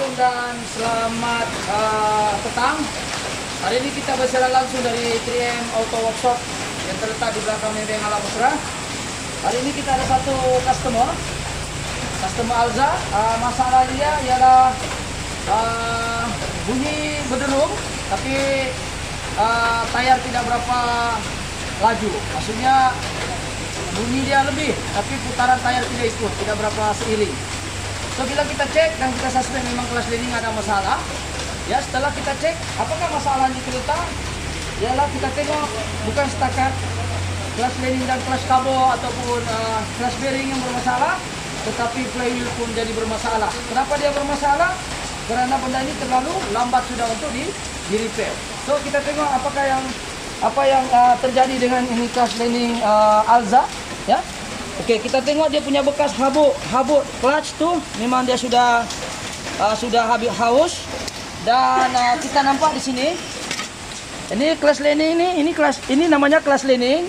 Assalamualaikum dan selamat petang. Hari ini kita bersiaran langsung dari 3M Auto Workshop yang terletak di belakang Maybank Alam Mesra. Hari ini kita ada satu customer Alza. Masalah dia ialah bunyi berderung, tapi tayar tidak berapa laju. Maksudnya bunyi dia lebih, tapi putaran tayar tidak ikut, tidak berapa seiring. So bila kita cek dan kita suspend memang kelas leading ada masalah. Ya, setelah kita cek apakah masalahnya kereta, ialah kita tengok bukan setakat kelas leading dan kelas kabel ataupun kelas bearing yang bermasalah, tetapi flywheel pun jadi bermasalah. Kenapa dia bermasalah? Karena benda ini terlalu lambat sudah untuk di repair. So kita tengok apa yang terjadi dengan ini kelas leading Alza, ya. Oke, kita tengok dia punya bekas habuk clutch tuh, memang dia sudah habis haus. Dan kita nampak di sini, ini kelas leading ini namanya kelas leading.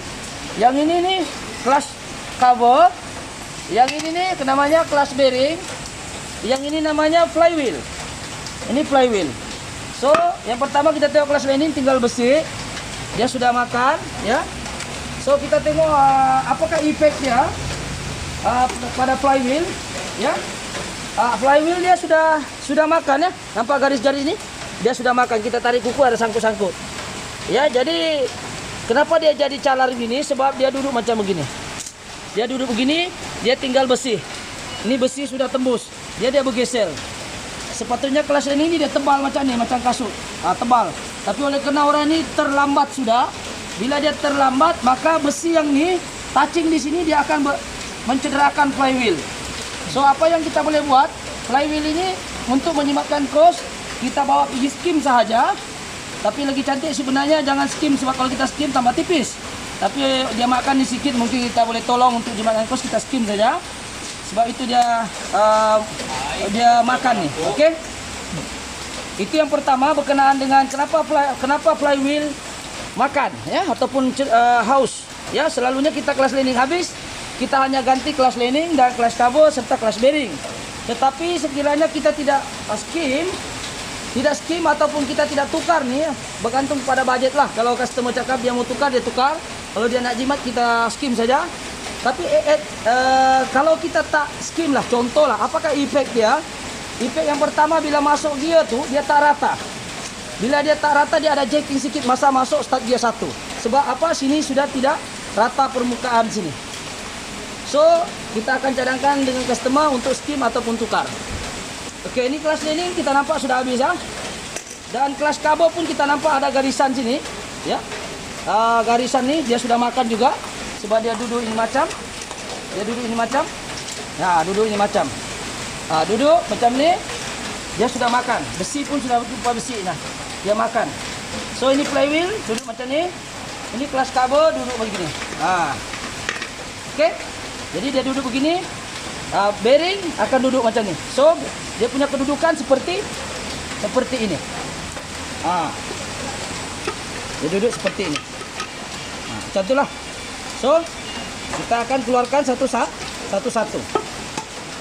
Yang ini nih kelas cover. Yang ini nih namanya kelas bearing. Yang ini namanya flywheel. Ini flywheel. So, yang pertama kita tengok kelas leading tinggal besi. Dia sudah makan, ya. So kita tengok apakah efeknya pada flywheel, ya. Flywheel dia sudah makan, ya. Nampak garis-garis ini? Dia sudah makan. Kita tarik kuku ada sangkut-sangkut. Ya, jadi kenapa dia jadi calar begini? Sebab dia duduk macam begini. Dia duduk begini, dia tinggal besi. Ini besi sudah tembus. Dia bergeser. Sepatutnya kelas ini dia tebal macam ni, macam kasut. Tebal. Tapi oleh kerana orang ini terlambat sudah. Bila dia terlambat, maka besi yang ni touching di sini dia akan mencederakan flywheel. So apa yang kita boleh buat, flywheel ini untuk menyelamatkan kos, kita bawa pergi skim sahaja. Tapi lagi cantik sebenarnya jangan skim, sebab kalau kita skim tambah tipis. Tapi dia makan ni sikit, mungkin kita boleh tolong untuk menyelamatkan kos, kita skim saja. Sebab itu dia makan ni, okey? Itu yang pertama berkenaan dengan kenapa flywheel makan, ya, ataupun haus, ya. Selalunya kita kelas leading habis, kita hanya ganti kelas leading dan kelas kabel serta kelas bearing. Tetapi sekiranya kita tidak skim ataupun kita tidak tukar nih, ya, bergantung pada budget lah. Kalau customer cakap dia mau tukar, dia tukar. Kalau dia nak jimat, kita skim saja. Tapi kalau kita tak skim lah, contoh lah, apakah efek dia? Efek yang pertama, bila masuk gear tu dia tak rata. Bila dia tak rata, dia ada jacking sikit masa masuk start gear 1. Sebab apa? Sini sudah tidak rata permukaan sini. So, kita akan cadangkan dengan customer untuk skim ataupun tukar. Okey, ini kelas leading kita nampak sudah habis, ya. Dan kelas kabel pun kita nampak ada garisan sini, ya. Garisan ni dia sudah makan juga. Sebab dia duduk ini macam. Ya, duduk ini macam. Duduk macam ni. Dia sudah makan. Besi pun sudah berupa besi. Nah, dia makan. So ini flywheel duduk macam ni. Ini kelas kabel duduk begini. Okey. Jadi dia duduk begini. Bearing akan duduk macam ni. So dia punya kedudukan seperti ini. Dia duduk seperti ini. Macam itulah. So kita akan keluarkan satu-satu.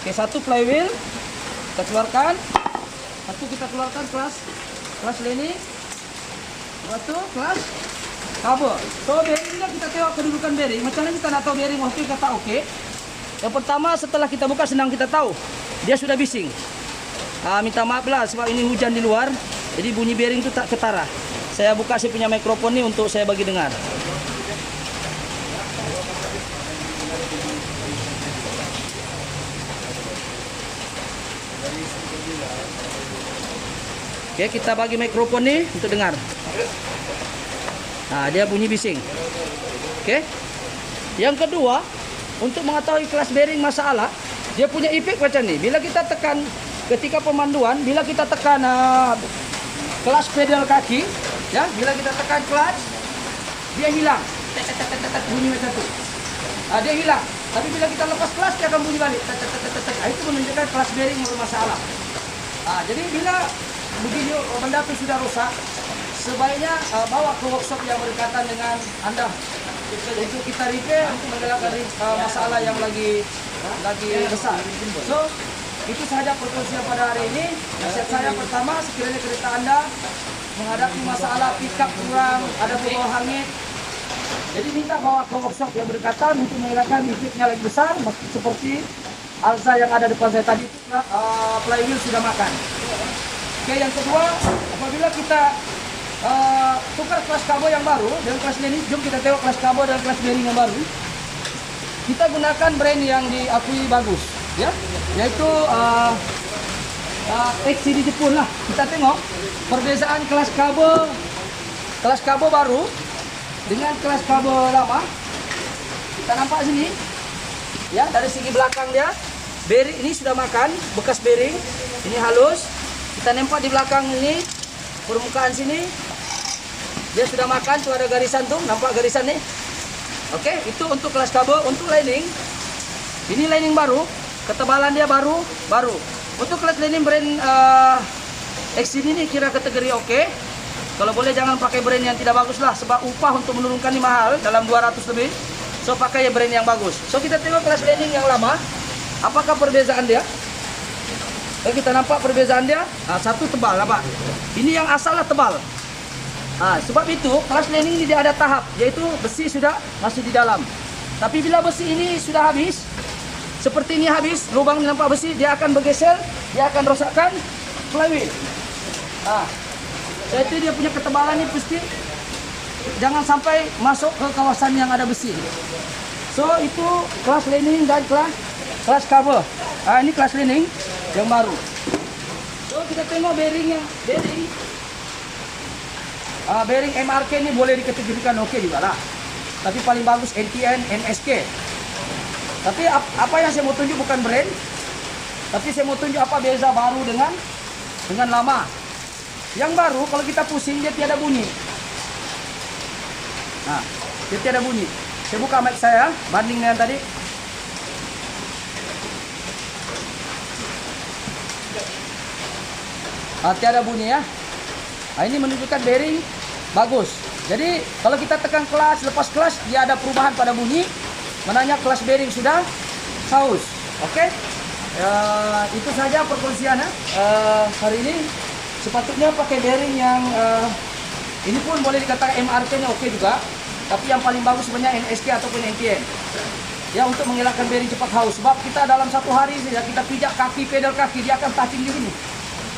Okey, satu flywheel kita keluarkan. Satu kita keluarkan kelas leading. Satu kelas kabel. So bearing ni kita tengok kedudukan bearing. Macam mana kita nak tahu bearing okey ke tak okey? Yang pertama, setelah kita buka senang kita tahu. Dia sudah bising. Minta maaf lah sebab ini hujan di luar. Jadi bunyi bearing tu tak ketara. Saya buka saya punya mikrofon ni untuk saya bagi dengar. Okey, kita bagi mikrofon ni untuk dengar. Dia bunyi bising. Okey. Yang kedua, untuk mengetahui kelas bearing masalah, dia punya efek macam ni. Bila kita tekan ketika pemanduan, bila kita tekan kelas pedal kaki, ya, bila kita tekan clutch, dia hilang. Bunyi macam tu. Dia hilang. Tapi bila kita lepas kelas, dia akan bunyi balik. Itu menunjukkan kelas bearing bermasalah. Jadi bila begini benda itu sudah rusak, sebaiknya bawa ke workshop yang berdekatan dengan anda untuk kita repair, untuk mengelakkan masalah yang lagi besar. So itu saja perkongsian pada hari ini. Nasihat saya pertama, sekiranya kereta Anda menghadapi masalah pickup kurang, ada bawah hangit, jadi minta bawa ke workshop yang berdekatan untuk menghilangkan listriknya lagi besar, seperti Alza yang ada depan saya tadi, flywheel sudah makan. Oke, yang kedua, apabila kita tukar kelas kabo yang baru dengan kelas bearing, jom kita tengok kelas kabo dan kelas bearing yang baru. Kita gunakan brand yang diakui bagus, ya, yaitu XCD Jepun lah. Kita tengok perbezaan kelas kabo baru dengan kelas kabo lama. Kita nampak sini, ya, dari segi belakang dia, bearing ini sudah makan, bekas bearing, ini halus. Kita nempak di belakang ini, permukaan sini, dia sudah makan, tuh ada garisan tuh, nampak garisan nih. Oke, itu untuk kelas kabo. Untuk lining, ini lining baru, ketebalan dia baru. Untuk kelas lining brand XCD ini kira kategori oke. Kalau boleh jangan pakai brand yang tidak bagus lah, sebab upah untuk menurunkan ini mahal, dalam 200 lebih. So pakai ya brand yang bagus. So kita tengok kelas lining yang lama, apakah perbezaan dia? Kita nampak perbezaan dia. Satu tebal, apa? Ini yang asalnya tebal. Sebab itu kelas lining ini dia ada tahap, yaitu besi sudah masih di dalam. Tapi bila besi ini sudah habis, seperti ini habis, lubang nampak besi, dia akan bergeser, dia akan rosakkan flywheel. Yaitu dia punya ketebalan ini pasti jangan sampai masuk ke kawasan yang ada besi. So itu kelas lining dan kelas cover. Ini kelas lining yang baru. So kita tengok bearing bearing MRK ini boleh dikategorikan oke juga lah. Tapi paling bagus NTN, NSK. Tapi apa yang saya mau tunjuk bukan brand, tapi saya mau tunjuk apa beza baru dengan lama. Yang baru kalau kita pusing dia tiada bunyi. Dia tiada bunyi. Saya buka mic saya, banding dengan tadi. Tiada bunyi ya. Ini menunjukkan bearing bagus. Jadi kalau kita tekan kelas, lepas kelas dia ada perubahan pada bunyi. Menanya kelas bearing sudah haus. Oke. Itu saja perkongsian hari ini. Sepatutnya pakai bearing yang ini pun boleh dikatakan MRK-nya oke juga. Tapi yang paling bagus sebenarnya NSK ataupun NTN. Ya, untuk mengelakkan bearing cepat haus. Sebab kita dalam satu hari saja kita pijak kaki, pedal kaki, dia akan touching di sini.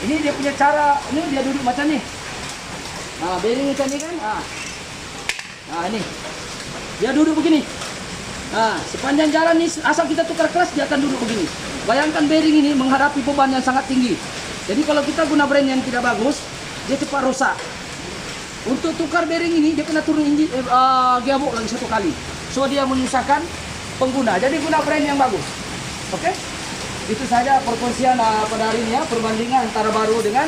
Ini dia punya cara, ini dia duduk macam ni. Bearing macam ni kan. Ini. Dia duduk begini. Sepanjang jalan ni asal kita tukar kelas dia akan duduk begini. Bayangkan bearing ini menghadapi beban yang sangat tinggi. Jadi kalau kita guna brand yang tidak bagus, dia cepat rosak. Untuk tukar bearing ini dia kena turun gearbox lagi satu kali. So dia menyusahkan pengguna. Jadi guna brand yang bagus. Oke? Itu saja perkongsian pada hari ini ya, perbandingan antara baru dengan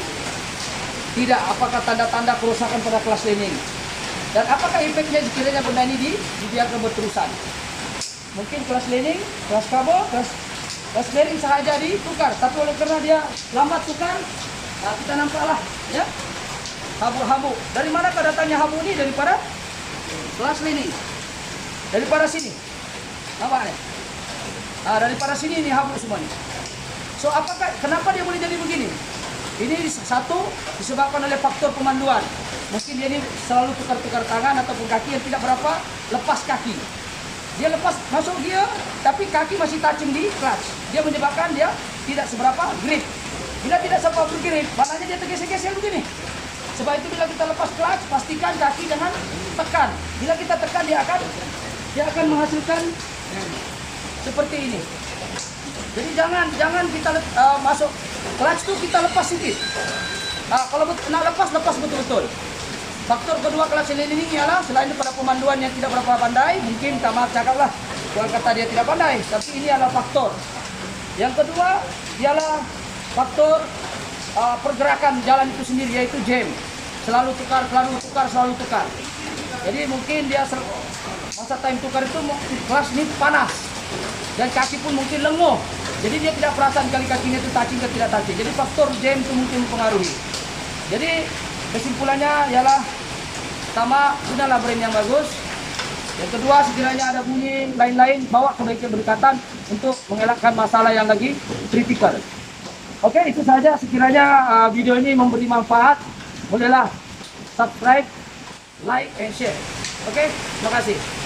tidak. Apakah tanda-tanda kerusakan pada kelas lining? Dan apakah efeknya sekiranya benda ini dibiarkan berterusan? Mungkin kelas lining, kelas kabo, kelas bearing sahaja ditukar, tapi oleh karena dia lambat tukar, kita nampaklah ya habu-habu. Dari mana datangnya habu ini? Daripada kelas lining, daripada sini, nampak nih? Daripada sini ini habu semuanya. So kenapa dia boleh jadi begini? Ini satu disebabkan oleh faktor pemanduan. Mungkin dia ini selalu tukar-tukar tangan ataupun kaki yang tidak berapa lepas kaki. Dia lepas masuk dia, tapi kaki masih touching di clutch. Dia menyebabkan dia tidak seberapa grip. Bila tidak seberapa grip, maknanya dia tergeser-geser begini. Sebab itu bila kita lepas clutch, pastikan kaki jangan tekan. Bila kita tekan dia akan menghasilkan seperti ini. Jadi jangan kita masuk clutch tu kita lepas sedikit. Kalau nak lepas betul-betul. Faktor kedua kelas lining ialah selain daripada pemanduan yang tidak berapa pandai, mungkin tak maaf cakaplah, bukan kata dia tidak pandai, tapi ini adalah faktor. Yang kedua ialah faktor pergerakan jalan itu sendiri, yaitu jam. Selalu tukar. Jadi mungkin dia masa time tukar itu kelas ini panas dan kaki pun mungkin lenguh. Jadi dia tidak perasan kali kakinya itu touching ke tidak touching. Jadi faktor jam itu mungkin mempengaruhi. Jadi kesimpulannya ialah pertama, gunalah brand yang bagus. Yang kedua, sekiranya ada bunyi lain-lain, bawa ke bengkel berdekatan untuk mengelakkan masalah yang lagi kritikal. Oke, itu saja. Sekiranya video ini memberi manfaat, bolehlah subscribe, like, and share. Oke, terima kasih.